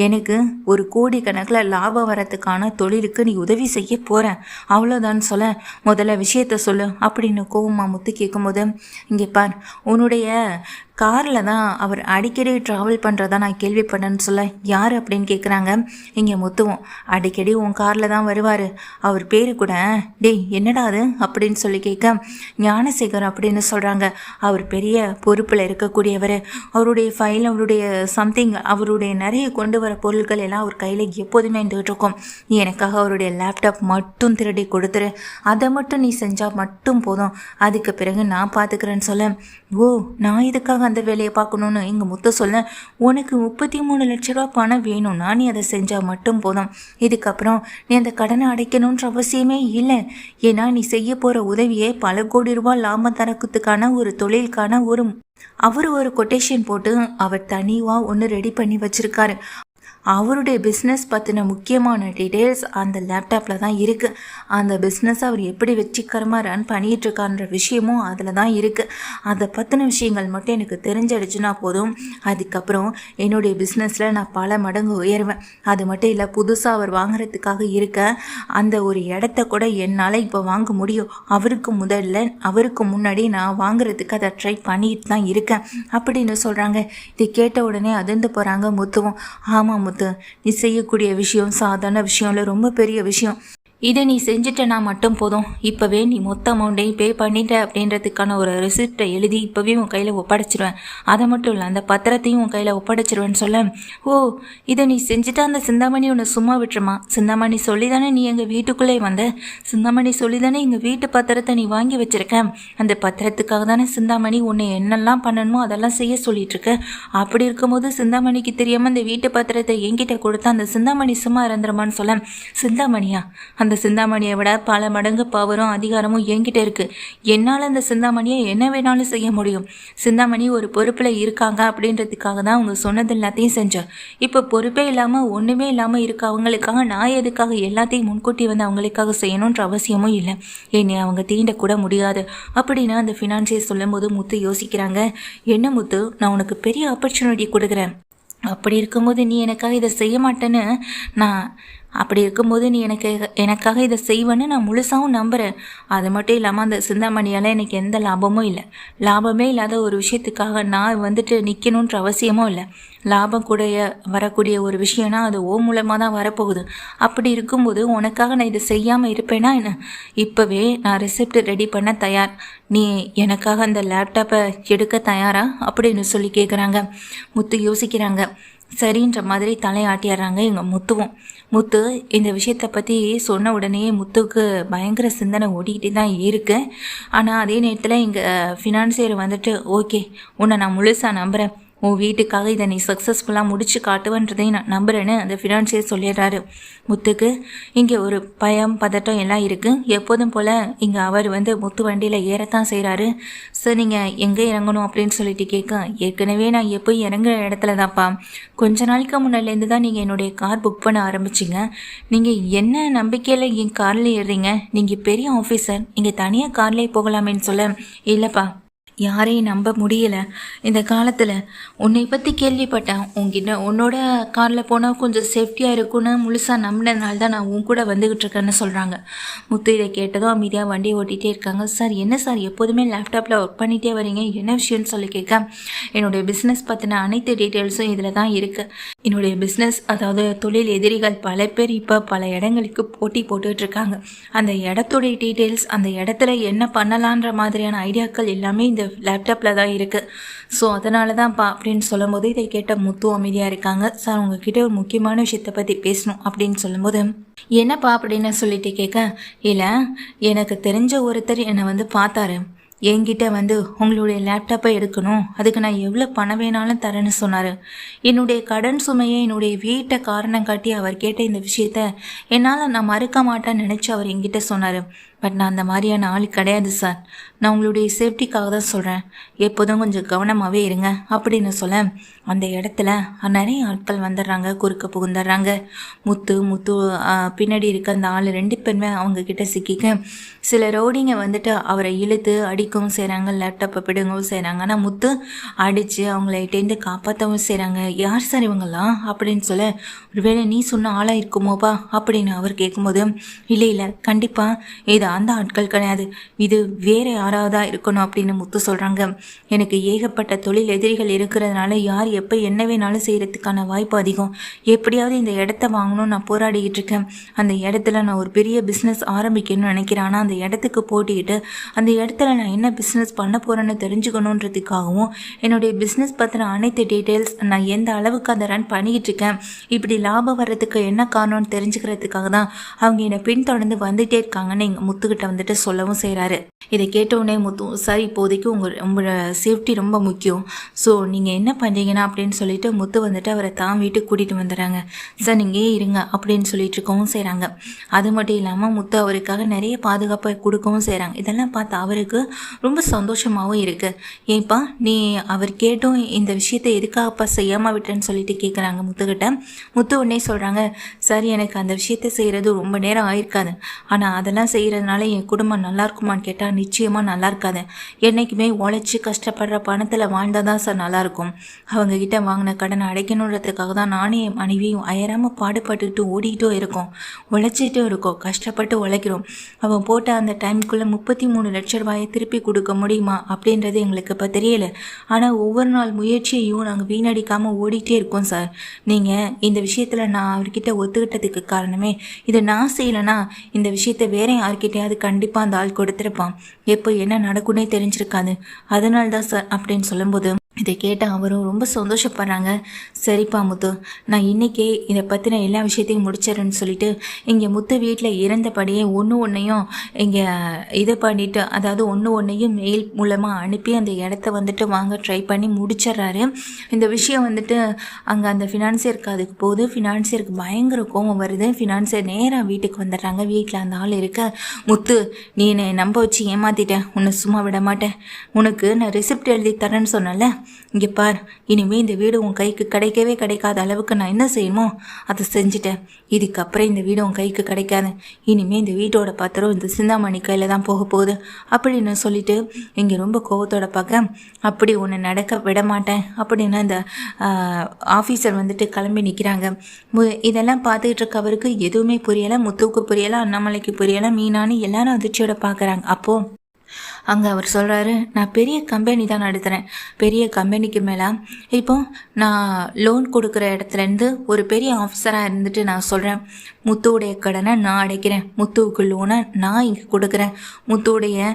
எனக்கு ஒரு கோடி கணக்கில் லாபம் வரத்துக்கான தொழிலுக்கு நீ உதவி செய்ய போகிறேன், அவ்வளோதான் சொல்ல. முதல்ல விஷயத்த சொல்லு அப்படின்னு கோவமாக முத்து கேட்கும்போது, இங்கே பார், உன்னுடைய காரில் தான் அவர் அடிக்கடி ட்ராவல் பண்ணுறதா நான் கேள்விப்பட்டேன்னு சொல்ல. யார் அப்படின்னு கேட்குறாங்க. இங்கே முத்துவோம், அடிக்கடி உன் காரில் தான் வருவார், அவர் பேர் கூட டேய் என்னடா அது அப்படின்னு சொல்லி கேட்க, ஞானசேகர் அப்படின்னு சொல்கிறாங்க. அவர் பெரிய பொறுப்பில் இருக்கக்கூடியவர். அவருடைய ஃபைல், அவருடைய சம்திங், அவருடைய நிறைய கொண்டு வர பொருட்கள் எல்லாம் அவர் கையில் எப்போதுமே இருந்துகிட்டு இருக்கும். நீ எனக்காக அவருடைய லேப்டாப் மட்டும் திருடி கொடுத்துரு, அதை மட்டும் நீ செஞ்சால் மட்டும் போதும், அதுக்கு பிறகு நான் பார்த்துக்கிறேன்னு சொல்ல. ஓ, நான் இதுக்காக அந்த வேலையை பார்க்கணுன்னு எங்கள் முத்த சொல்ல, உனக்கு 33 லட்ச ரூபா பணம் வேணும்னா நீ அதை செஞ்சால் மட்டும் போதும், இதுக்கப்புறம் நீ அந்த கடனை அடைக்கணுன்ற அவசியமே இல்லை. ஏன்னா நீ செய்ய போகிற உதவியே பல கோடி ரூபாய் லாபம் தரத்துக்கான ஒரு தொழிலுக்கான அவர் ஒரு கொட்டேஷன் போட்டு அவர் தனியாக ஒன்று ரெடி பண்ணி வச்சுருக்காரு. அவருடைய பிஸ்னஸ் பற்றின முக்கியமான டீட்டெயில்ஸ் அந்த லேப்டாப்பில் தான் இருக்குது. அந்த பிஸ்னஸ் அவர் எப்படி வெற்றிகரமாக ரன் பண்ணிகிட்ருக்கான்ற விஷயமும் அதில் தான் இருக்குது. அதை பற்றின விஷயங்கள் மட்டும் எனக்கு தெரிஞ்சிடுச்சுன்னா போதும், அதுக்கப்புறம் என்னுடைய பிஸ்னஸில் நான் பல மடங்கு உயர்வேன். அது மட்டும் இல்லை, புதுசாக அவர் வாங்குறதுக்காக இருக்க அந்த ஒரு இடத்த கூட என்னால் இப்போ வாங்க முடியும். அவருக்கு முன்னாடி நான் வாங்குறதுக்கு அதை ட்ரை பண்ணிட்டு தான் இருக்கேன் அப்படின்னு சொல்கிறாங்க. இதை கேட்ட உடனே அதிர்ந்து போகிறாங்க முத்துவும். ஆமாம் முத்து, நீ செய்யக்கூடிய விஷயம் சாதாரண விஷயம் இல்லை, ரொம்ப பெரிய விஷயம். இதை நீ செஞ்சிட்டனா மட்டும் போதும், இப்போவே நீ மொத்த அமௌண்ட்டையும் பே பண்ணிட்ட அப்படின்றதுக்கான ஒரு ரெசிப்டை எழுதி இப்போவே உன் கையில் ஒப்படைச்சிடுவேன். அதை மட்டும் இல்லை, அந்த பத்திரத்தையும் உன் கையில் ஒப்படைச்சிடுவேன்னு சொல்ல, ஓ, இதை நீ செஞ்சுட்டா அந்த சிந்தாமணி உன்னை சும்மா விட்டுருமா? சிந்தாமணி சொல்லி தானே நீ எங்கள் வீட்டுக்குள்ளே வந்த, சிந்தாமணி சொல்லி தானே எங்கள் வீட்டு பத்திரத்தை நீ வாங்கி வச்சிருக்க, அந்த பத்திரத்துக்காக தானே சிந்தாமணி உன்னை என்னெல்லாம் பண்ணணுமோ அதெல்லாம் செய்ய சொல்லிட்டு இருக்க. அப்படி இருக்கும்போது சிந்தாமணிக்கு தெரியாமல் அந்த வீட்டு பத்திரத்தை என்கிட்ட கொடுத்தா அந்த சிந்தாமணி சும்மா இறந்துருமான்னு சொல்ல, சிந்தாமணியா? அந்த சிந்தாமணியை விட பல மடங்கு பவரும் அதிகாரமும் என்கிட்ட இருக்குது. என்னால் அந்த சிந்தாமணியை என்ன வேணாலும் செய்ய முடியும். சிந்தாமணி ஒரு பொறுப்பில் இருக்காங்க அப்படின்றதுக்காக தான் அவங்க சொன்னது எல்லாத்தையும் செஞ்சேன். இப்போ பொறுப்பே இல்லாமல் ஒன்றுமே இல்லாமல் இருக்க அவங்களுக்காக நான் எதுக்காக எல்லாத்தையும் முன்கூட்டி வந்து அவங்களுக்காக செய்யணுன்ற அவசியமும் இல்லை. என்னை அவங்க தீண்டக்கூட முடியாது அப்படின்னு அந்த ஃபினான்சியர் சொல்லும் போது முத்து யோசிக்கிறாங்க. என்ன முத்து, நான் உனக்கு பெரிய ஆப்பர்ச்சுனிட்டி கொடுக்குறேன், அப்படி இருக்கும்போது நீ எனக்காக இதை செய்ய மாட்டேன்னு அப்படி இருக்கும்போது நீ எனக்காக இதை செய்வேன்னு நான் முழுசாகவும் நம்புகிறேன். அது மட்டும் இல்லாமல் அந்த சிந்தாமணியால் எனக்கு எந்த லாபமும் இல்லை. லாபமே இல்லாத ஒரு விஷயத்துக்காக நான் வந்துட்டு நிற்கணுன்ற அவசியமும் இல்லை. லாபம் கூட வரக்கூடிய ஒரு விஷயம்னா அது மூலமாக தான் வரப்போகுது. அப்படி இருக்கும்போது உனக்காக நான் இதை செய்யாமல் இருப்பேனா என்ன? இப்போவே நான் ரெசிப்ட் ரெடி பண்ண தயார். நீ எனக்காக அந்த லேப்டாப்பை எடுக்க தயாரா அப்படின்னு சொல்லி கேட்குறாங்க. முத்து யோசிக்கிறாங்க. சரின்ற மாதிரி தலையாட்டிடுறாங்க எங்கள் முத்து இந்த விஷயத்தை பற்றி சொன்ன உடனே முத்துக்கு பயங்கர சிந்தனை ஓடிக்கிட்டே தான் இருக்கு. ஆனால் அதே நேரத்தில் எங்கள் ஃபினான்சியர் வந்துட்டு, ஓகே, உன்னை நான் முழுசாக நம்புகிறேன், உன் வீட்டுக்காக இதை நீ சக்ஸஸ்ஃபுல்லாக முடிச்சு காட்டுவன்றதையும் நான் நம்புகிறேன்னு அந்த ஃபினான்சியர் சொல்லிடுறாரு. முத்துக்கு இங்கே ஒரு பயம் பதட்டம் எல்லாம் இருக்குது. எப்போதும் போல் இங்கே அவர் முத்து வண்டியில் ஏறத்தான் செய்கிறாரு. சார், நீங்கள் எங்கே இறங்கணும் அப்படின்னு சொல்லிட்டு கேட்க, ஏற்கனவே நான் எப்போ இறங்குற இடத்துல தான்ப்பா, கொஞ்ச நாளைக்கு முன்னாடிலேருந்து தான் நீங்கள் என்னுடைய கார் புக் பண்ண ஆரம்பிச்சிங்க. நீங்கள் என்ன நம்பிக்கையில் என் காரில் ஏறுறீங்க? நீங்கள் பெரிய ஆஃபீஸர், நீங்கள் தனியாக கார்லேயே போகலாமேன்னு சொல்ல, இல்லைப்பா, யாரையும் நம்ப முடியல இந்த காலத்தில். உன்னை பற்றி கேள்விப்பட்டேன், உன்கிட்ட உன்னோட காரில் போனால் கொஞ்சம் சேஃப்டியாக இருக்குன்னு முழுசாக நம்பினதுனால தான் நான் உன் கூட வந்துக்கிட்டு இருக்கேன்னு சொல்கிறாங்க. முத்து இதை கேட்டதும் அமைதியாக வண்டியை ஓட்டிகிட்டே இருக்காங்க. சார் என்ன சார் எப்போதுமே லேப்டாப்பில் ஒர்க் பண்ணிகிட்டே வரீங்க, என்ன விஷயம்னு சொல்லி கேட்க, என்னுடைய பிஸ்னஸ் பற்றின அனைத்து டீட்டெயில்ஸும் இதில் தான் இருக்குது. என்னுடைய பிஸ்னஸ் அதாவது தொழில் எதிரிகள் பல பேர் இப்போ பல இடங்களுக்கு போட்டி போட்டுட்ருக்காங்க. அந்த இடத்துடைய டீட்டெயில்ஸ், அந்த இடத்துல என்ன பண்ணலான்ற மாதிரியான ஐடியாக்கள் எல்லாமே இந்த லேப்டாப்பில் தான் இருக்குது. ஸோ அதனால தான்ப்பா அப்படின்னு சொல்லும்போது இதை கேட்ட முத்து அமைதியாக இருக்காங்க. சார் உங்ககிட்ட ஒரு முக்கியமான விஷயத்தை பற்றி பேசணும் அப்படின்னு சொல்லும்போது, என்னப்பா அப்படின்னு சொல்லிட்டு கேட்க, இல்லை எனக்கு தெரிஞ்ச ஒருத்தர் என்னை வந்து பார்த்தாரு, என்கிட்ட வந்து உங்களுடைய லேப்டாப்பை எடுக்கணும், அதுக்கு நான் எவ்வளோ பணம் வேணாலும் தரேன்னு சொன்னார். என்னுடைய கடன் சுமையை என்னுடைய வீட்டை காரணம் காட்டி அவர் கேட்ட இந்த விஷயத்த என்னால் நான் மறுக்க மாட்டேன்னு நினச்சி அவர் என்கிட்ட சொன்னார். பட் நான் அந்த மாதிரியான ஆள் கிடையாது சார். நான் உங்களுடைய சேஃப்டிக்காக தான் சொல்கிறேன், எப்போதும் கொஞ்சம் கவனமாகவே இருங்க அப்படின்னு சொல்ல, அந்த இடத்துல நிறைய ஆட்கள் வந்துடுறாங்க, குறுக்க புகுந்துடுறாங்க. முத்து பின்னாடி இருக்க அந்த ஆள் 2 பேருமே அவங்க கிட்ட சிக்கிக்க, சில ரவுடிங்க வந்துட்டு அவரை இழுத்து அடிக்கவும் செய்கிறாங்க, லேப்டாப்பை பிடுங்கவும் செய்கிறாங்க. ஆனால் முத்து அடித்து அவங்கள்ட்டேருந்து காப்பாற்றவும் செய்கிறாங்க. யார் சார் இவங்கெல்லாம் அப்படின்னு சொல்ல, ஒருவேளை நீ சொன்ன ஆளாக இருக்குமோப்பா அப்படின்னு அவர் கேட்கும்போது, இல்லை கண்டிப்பாக இது அந்த ஆட்கள் கிடையாது, இது வேறு யாராவதா இருக்கணும் அப்படின்னு முத்து சொல்கிறாங்க. எனக்கு ஏகப்பட்ட தொழில் எதிரிகள் இருக்கிறதுனால யார் எப்போ என்ன வேணாலும் செய்கிறதுக்கான வாய்ப்பு அதிகம். எப்படியாவது இந்த இடத்த வாங்கணும்னு நான் போராடிக்கிட்டு இருக்கேன். அந்த இடத்துல நான் ஒரு பெரிய பிஸ்னஸ் ஆரம்பிக்கணும்னு நினைக்கிறேன். ஆனால் அந்த இடத்துக்கு போட்டிக்கிட்டு அந்த இடத்துல நான் என்ன பிஸ்னஸ் பண்ண போகிறேன்னு தெரிஞ்சுக்கணுன்றதுக்காகவும், என்னுடைய பிஸ்னஸ் பற்றின அனைத்து டீட்டெயில்ஸ், நான் எந்த அளவுக்கு அதை ரன் பண்ணிக்கிட்டு இருக்கேன், இப்படி லாபம் வர்றதுக்கு என்ன காரணம்னு தெரிஞ்சுக்கிறதுக்காக தான் அவங்க என்னை பின்தொடர்ந்து வந்துகிட்டே இருக்காங்கன்னு எங்கள் முத்துக்கிட்ட வந்துட்டு சொல்லவும் செய்கிறாரு. இதை கேட்டவுடனே முத்து, சார் இப்போதைக்கு உங்களோட சேஃப்டி ரொம்ப முக்கியம், ஸோ நீங்கள் என்ன பண்ணுறீங்கன்னா அப்படின்னு சொல்லிட்டு முத்து வந்துட்டு அவரை தான் வீட்டுக்கு கூட்டிகிட்டு வந்துடுறாங்க. சார் நீங்கள் இருங்க அப்படின்னு சொல்லிட்டு இருக்கவும் செய்கிறாங்க. அது மட்டும் இல்லாமல் முத்து அவருக்காக நிறைய பாதுகாப்பை கொடுக்கவும் செய்கிறாங்க. இதெல்லாம் பார்த்து அவருக்கு ரொம்ப சந்தோஷமாகவும் இருக்குது. ஏன்ப்பா நீ அவர் கேட்டும் இந்த விஷயத்தை எதுக்காகப்பா செய்யாமல் விட்டேன்னு சொல்லிட்டு கேட்குறாங்க முத்துக்கிட்ட. முத்து உடனே சொல்கிறாங்க, சார் எனக்கு அந்த விஷயத்தை செய்கிறது ரொம்ப நேரம் ஆயிருக்காது, ஆனால் அதெல்லாம் செய்கிறதுனால என் குடும்பம் நல்லா இருக்குமான்னு கேட்டால் நிச்சயமாக நல்லா இருக்காது. என்றைக்குமே உழைச்சி கஷ்டப்படுற பணத்தில் வாழ்ந்தால் தான் சார் நல்லாயிருக்கும். அவங்கக்கிட்ட வாங்கின கடனை அடைக்கணுன்றதுக்காக தான் நானே என் மனைவியும் அயராமல் பாடுபட்டுக்கிட்டு ஓடிக்கிட்டும் இருக்கோம், உழைச்சிட்டும் இருக்கோம், கஷ்டப்பட்டு உழைக்கிறோம். அவன் போட்ட அந்த டைமுக்குள்ளே 33 லட்ச ரூபாயை திருப்பி கொடுக்க முடியுமா அப்படின்றது எங்களுக்கு இப்போ தெரியலை. ஆனால் ஒவ்வொரு நாள் முயற்சியையும் நாங்கள் வீணடிக்காமல் ஓடிக்கிட்டே இருக்கோம் சார். நீங்கள் இந்த விஷயத்தில் நான் அவர்கிட்ட ஒத்துக்கிட்டதுக்கு காரணமே, இதை நான் செய்யலைன்னா இந்த விஷயத்தை வேற யார்கிட்டையாவது கண்டிப்பாக அந்த ஆள் கொடுத்துருப்பான், எப்போ என்ன நடக்குன்னே தெரிஞ்சிருக்காது, அதனால தான் சார் அப்படின்னு சொல்லும்போது இதை கேட்ட அவரும் ரொம்ப சந்தோஷப்படுறாங்க. சரிப்பா முத்து, நான் இன்றைக்கே இதை பற்றின எல்லா விஷயத்தையும் முடிச்சிடறேன்னு சொல்லிட்டு இங்கே முத்து வீட்டில் இருந்தபடியே ஒன்றையும் இங்கே இதை பண்ணிவிட்டு, அதாவது ஒன்றையும் மெயில் மூலமாக அனுப்பி அந்த இடத்த வந்துட்டு வாங்க ட்ரை பண்ணி முடிச்சிட்றாரு. இந்த விஷயம் வந்துட்டு அங்கே அந்த ஃபினான்சியருக்கு அதுக்கு போகுது. ஃபினான்சியருக்கு பயங்கர கோபம் வருது. ஃபினான்சியர் நேராக வீட்டுக்கு வந்துடுறாங்க. வீட்டில் அந்த ஆள் இருக்க, முத்து நீ என்னை நம்ப வச்சு ஏமாற்றிட்டேன், உன்னை சும்மா விட மாட்டேன், உனக்கு நான் ரெசிப்ட் எழுதி தரேன்னு சொன்னல, இங்கே பார், இனிமேல் இந்த வீடு உன் கைக்கு கிடைக்காத அளவுக்கு நான் என்ன செய்யணுமோ அதை செஞ்சுட்டேன். இதுக்கப்புறம் இந்த வீடு உன் கைக்கு கிடைக்காது, இனிமேல் இந்த வீட்டோட பாத்திரம் இந்த சிந்தாமணி கையில் தான் போக போகுது அப்படின்னு சொல்லிட்டு இங்கே ரொம்ப கோபத்தோட பார்க்க, அப்படி ஒன்று நடக்க விட மாட்டேன் அப்படின்னு அந்த ஆஃபீஸர் வந்துட்டு கிளம்பி நிற்கிறாங்க. இதெல்லாம் பார்த்துக்கிட்டு இருக்க அவருக்கு எதுவுமே புரியலை. முத்துவுக்கு புரியலை, அண்ணாமலைக்கு புரியலை, மீனானு எல்லாரும் அதிர்ச்சியோட பார்க்குறாங்க. அப்போது அங்கே அவர் சொல்கிறாரு, நான் பெரிய கம்பெனி தான் நடத்துகிறேன், பெரிய கம்பெனிக்கு மேலே இப்போ நான் லோன் கொடுக்குற இடத்துலேருந்து ஒரு பெரிய ஆஃபீஸராக இருந்துட்டு நான் சொல்கிறேன், முத்துவுடைய கடனை நான் அடைக்கிறேன், முத்துவுக்கு லோனை நான் இங்கே கொடுக்குறேன், முத்துவுடைய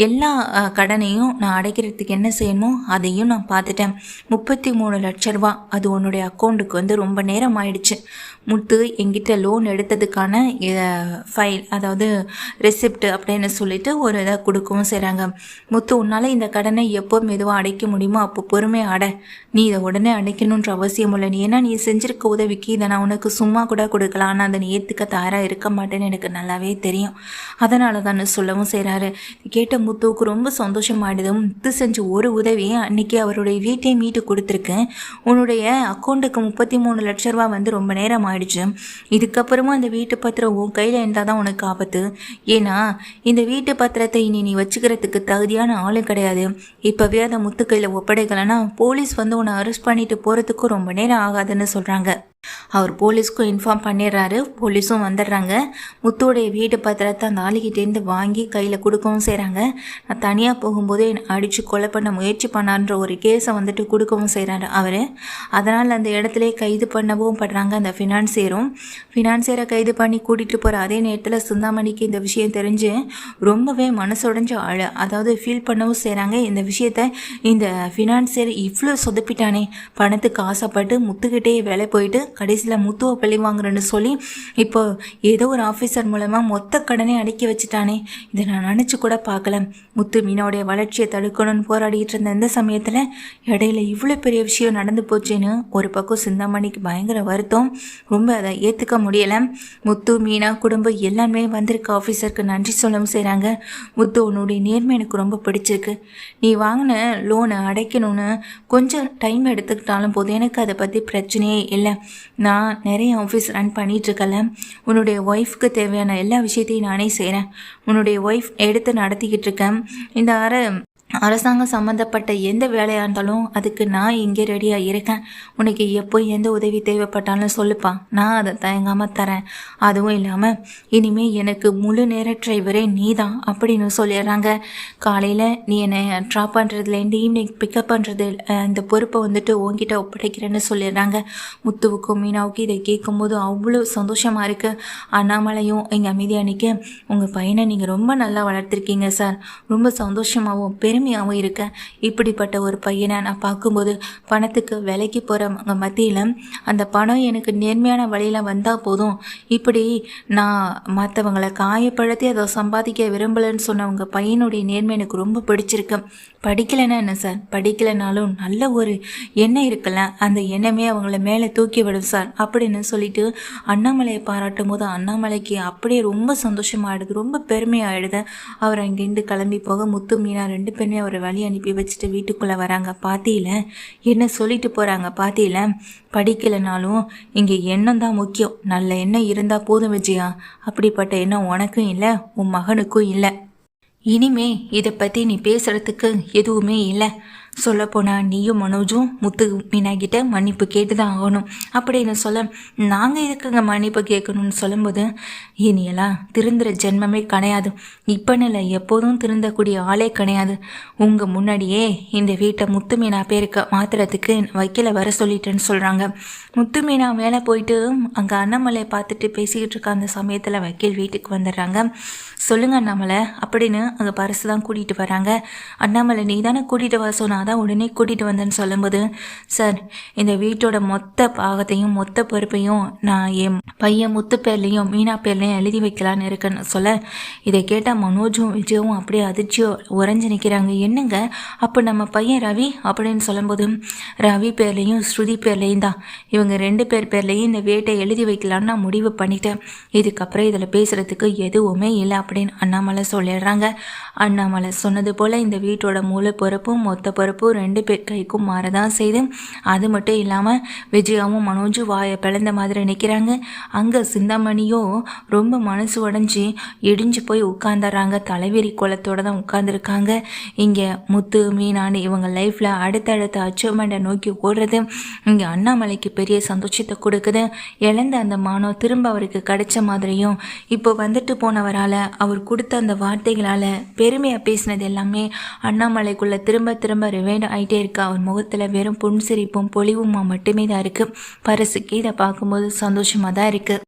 எல்லா கடனையும் நான் அடைக்கிறதுக்கு என்ன செய்யணுமோ அதையும் நான் பார்த்துட்டேன். 33 லட்ச ரூபா அது உன்னுடைய அக்கௌண்ட்டுக்கு வந்து ரொம்ப நேரம் ஆயிடுச்சு. முத்து எங்கிட்ட லோன் எடுத்ததுக்கான ஃபைல், அதாவது ரெசிப்ட் அப்படின்னு சொல்லிட்டு ஒரு இதை கொடுக்கவும் செய்கிறாங்க. முத்து உன்னால் இந்த கடனை எப்போ மெதுவாக அடைக்க முடியுமோ அப்போ பொறுமையாக அடை, நீ இதை உடனே அடைக்கணுன்ற அவசியம் இல்லை, நீ ஏன்னா நீ செஞ்சிருக்க உதவிக்கு இதை நான் உனக்கு சும்மா கூட கொடுக்கலாம், ஆனால் அதை நீ ஏற்றுக்க தயாராக இருக்க மாட்டேன்னு எனக்கு நல்லாவே தெரியும், அதனால தான் சொல்லவும் செய்கிறாரு. கேட்ட முத்துவுக்கு ரொம்ப சந்தோஷமாயிடுது. முத்து செஞ்ச ஒரு உதவியை அன்றைக்கி அவருடைய வீட்டையும் மீட்டு கொடுத்துருக்கேன், உன்னுடைய அக்கௌண்ட்டுக்கு 33 லட்ச ரூபா வந்து ரொம்ப நேரம் ஆயிடுச்சு, இதுக்கப்புறமா அந்த வீட்டு பத்திரம் உன் கையில் இருந்தால் தான் உனக்கு ஆபத்து, ஏன்னா இந்த வீட்டு பத்திரத்தை இனி நீ வச்சுக்கிறதுக்கு அதுக்கு தகுதியான ஆளும் கிடையாது. இப்போவே அதை முத்து கையில் ஒப்படைக்கலைன்னா போலீஸ் வந்து உன்னை அரெஸ்ட் பண்ணிட்டு போகிறதுக்கும் ரொம்ப நேரம் ஆகாதுன்னு சொல்கிறாங்க. அவர் போலீஸ்க்கும் இன்ஃபார்ம் பண்ணிடுறாரு. போலீஸும் வந்துடுறாங்க. முத்துவோடைய வீட்டு பத்திரத்தை அந்த ஆளுகிட்டேருந்து வாங்கி கையில் கொடுக்கவும் செய்கிறாங்க. நான் தனியாக போகும்போது என்னை அடித்து கொலை பண்ண முயற்சி பண்ணான்ற ஒரு கேஸை வந்துட்டு கொடுக்கவும் செய்கிறாரு அவர். அதனால் அந்த இடத்துல கைது பண்ணவும் படுறாங்க அந்த ஃபினான்சியரை கைது பண்ணி கூட்டிகிட்டு போகிற அதே நேரத்தில் சிந்தாமணிக்கு இந்த விஷயம் தெரிஞ்சு ரொம்பவே மனசுடைஞ்சு அதாவது ஃபீல் பண்ணவும் செய்கிறாங்க. இந்த விஷயத்தை இந்த ஃபினான்சியர் இவ்வளோ சொதப்பிட்டானே, பணத்துக்கு ஆசைப்பட்டு முத்துக்கிட்டே வேலை போயிட்டு கடைசியில் முத்துவை பழி வாங்குறேன்னு சொல்லி இப்போ ஏதோ ஒரு ஆஃபீஸர் மூலமாக மொத்த கடனை அடக்கி வச்சுட்டானே, இதை நான் நினச்சி கூட பார்க்கல. முத்து மீனாவுடைய வளர்ச்சியை தடுக்கணும்னு போராடிட்டு இருந்த இந்த சமயத்தில் இடையில இவ்வளோ பெரிய விஷயம் நடந்து போச்சுன்னு ஒரு பக்கம் சிந்தாமணிக்கு பயங்கர வருத்தம். ரொம்ப அதை ஏற்றுக்க முடியலை. முத்து மீனா குடும்பம் எல்லாமே வந்திருக்க ஆஃபீஸருக்கு நன்றி சொல்லவும் செய்கிறாங்க. முத்து உன்னுடைய நேர்மை எனக்கு ரொம்ப பிடிச்சிருக்கு. நீ வாங்கின லோனை அடைக்கணும்னு கொஞ்சம் டைம் எடுத்துக்கிட்டாலும் போதும், எனக்கு அதை பற்றி பிரச்சனையே இல்லை. நான் நிறைய ஆஃபீஸ் ரன் பண்ணிகிட்ருக்கல. உன்னுடைய ஒய்ஃப்க்கு தேவையான எல்லா விஷயத்தையும் நானே செய்கிறேன். உன்னுடைய ஒய்ஃப் எடுத்து நடத்திக்கிட்டு இருக்கேன். இந்த அரசாங்கம் சம்மந்தப்பட்ட எந்த வேலையாக இருந்தாலும் அதுக்கு நான் இங்கே ரெடியாக இருக்கேன். உனக்கு எப்போ எந்த உதவி தேவைப்பட்டாலும் சொல்லுப்பா, நான் அதை தயங்காமல் தரேன். அதுவும் இல்லாமல் இனிமேல் எனக்கு முழு நேர டிரைவரே நீ தான் அப்படின்னு சொல்லிடுறாங்க. காலையில் நீ என்னை ட்ராப் பண்ணுறதுலேருந்து ஈவினிங் பிக்கப் பண்ணுறது இந்த பொறுப்பை வந்துட்டு உங்ககிட்ட ஒப்படைக்கிறேன்னு சொல்லிடுறாங்க. முத்துவுக்கும் மீனாவுக்கும் இதை கேட்கும்போது அவ்வளோ சந்தோஷமாக இருக்குது. அண்ணாமலையும் எங்கள் அமைதியாக நிற்க, உங்கள் பையனை நீங்கள் ரொம்ப நல்லா வளர்த்துருக்கீங்க சார், ரொம்ப சந்தோஷமாகவும் பெருமையாகவும் இருக்கேன். இப்படிப்பட்ட ஒரு பையனை நான் பார்க்கும்போது பணத்துக்கு விலைக்கு போகிறவங்க மத்தியில் அந்த பணம் எனக்கு நேர்மையான வழியில் வந்தால் போதும், இப்படி நான் மற்றவங்களை காயப்படுத்தி அதை சம்பாதிக்க விரும்பலைன்னு சொன்னவங்க பையனுடைய நேர்மை எனக்கு ரொம்ப பிடிச்சிருக்கு. படிக்கலைன்னா என்ன சார், படிக்கலைனாலும் நல்ல ஒரு எண்ணம் இருக்குல்ல, அந்த எண்ணமே அவங்கள மேலே தூக்கி விடும் சார் அப்படின்னு சொல்லிட்டு அண்ணாமலையை பாராட்டும் போது அண்ணாமலைக்கு அப்படியே ரொம்ப சந்தோஷமாகிடுது, ரொம்ப பெருமையாகிடுது. அவர் அங்கேருந்து கிளம்பி போக முத்து மீனா ரெண்டு பேருமே அவரை வழி அனுப்பி வச்சுட்டு வீட்டுக்குள்ளே வராங்க. பாத்தியில என்ன சொல்லிட்டு போகிறாங்க, பாத்தியில படிக்கலைனாலும் இங்கே எண்ணம் தான் முக்கியம், நல்ல எண்ணம் இருந்தால் போதும் விஜயா, அப்படிப்பட்ட எண்ணம் உனக்கும் இல்லை உன் மகனுக்கும் இல்லை. இனிமே இதை பற்றி நீ பேசுகிறதுக்கு எதுவுமே இல்லை. சொல்லப்போனால் நீயும் மனோஜும் முத்து மீனாகிட்ட மன்னிப்பு கேட்டு தான் ஆகணும் அப்படின்னு சொல்ல, நாங்கள் இதுக்குங்க மன்னிப்பு கேட்கணும்னு சொல்லும்போது, இனியெல்லாம் திருந்துற ஜென்மமே கிடையாது, இப்போன்னு இல்லை எப்போதும் திருந்தக்கூடிய ஆளே கிடையாது. உங்கள் முன்னாடியே இந்த வீட்டை முத்து மீனா பேருக்கு மாற்றுறதுக்கு வைக்கல வர சொல்லிட்டேன்னு சொல்கிறாங்க. முத்து மீனா மேலே போயிட்டு அங்கே அண்ணாமலையை பார்த்துட்டு பேசிக்கிட்டு இருக்க அந்த சமயத்தில் வக்கீல் வீட்டுக்கு வந்துடுறாங்க. சொல்லுங்க அண்ணாமலை அப்படின்னு அங்கே பரிசு தான் கூட்டிகிட்டு வராங்க. அண்ணாமலை நீ தானே கூட்டிகிட்டு வர சொன்னா, அதான் உடனே கூட்டிகிட்டு வந்தேன்னு சொல்லும்போது, சார் இந்த வீட்டோட மொத்த பாகத்தையும் மொத்த பொறுப்பையும் நான் என் பையன் முத்து பேர்லேயும் மீனா பேர்லேயும் எழுதி வைக்கலான்னு இருக்குன்னு சொல்ல, இதை கேட்டால் மனோஜும் விஜயும் அப்படியே அதிர்ச்சியோ உறைஞ்சி நிற்கிறாங்க. என்னங்க அப்போ நம்ம பையன் ரவி அப்படின்னு சொல்லும்போது, ரவி பேர்லேயும் ஸ்ருதி பேர்லேயும் தான், இவங்க ரெண்டு பேர்லேயும் இந்த வீட்டை எழுதி வைக்கலான்னு நான் முடிவு பண்ணிட்டேன். இதுக்கப்புறம் இதில் பேசுகிறதுக்கு எதுவுமே இல்லை அப்படின்னு அண்ணாமலை சொல்லிடுறாங்க. அண்ணாமலை சொன்னது போல் இந்த வீட்டோட முழு பொறுப்பும் மொத்த பொறுப்பும் ரெண்டு பேர் கைக்கும் மாறதான் செய்து. அது மட்டும் இல்லாமல் விஜயாவும் மனோஜும் வாயை பிளந்த மாதிரி நிற்கிறாங்க. அங்கே சிந்தாமணியும் ரொம்ப மனசு உடஞ்சி இடிஞ்சு போய் உட்காந்துடுறாங்க. தலைவெறி கோலத்தோடு தான் உட்காந்துருக்காங்க. இங்கே முத்து மீனான்னு இவங்க லைஃப்பில் அடுத்தடுத்த அச்சீவ்மெண்ட்டை நோக்கி ஓடுறது இங்கே அண்ணாமலைக்கு பெரிய சந்தோஷத்தை கொடுக்குது. இழந்த அந்த மானம் திரும்ப அவருக்கு கிடைச்ச மாதிரியும் இப்போ வந்துட்டு போனவரால் அவர் கொடுத்த அந்த வார்த்தைகளால் பெருமையாக பேசினது எல்லாமே அண்ணாமலைக்குள்ளே திரும்ப திரும்ப ரிவைண்ட் ஆகிட்டே இருக்கு. அவர் முகத்தில் வெறும் புன்சிரிப்பும் பொலிவுமா மட்டுமே தான் இருக்குது. பரிசுக்கு இதை பார்க்கும்போது சந்தோஷமாக தான் இருக்குது.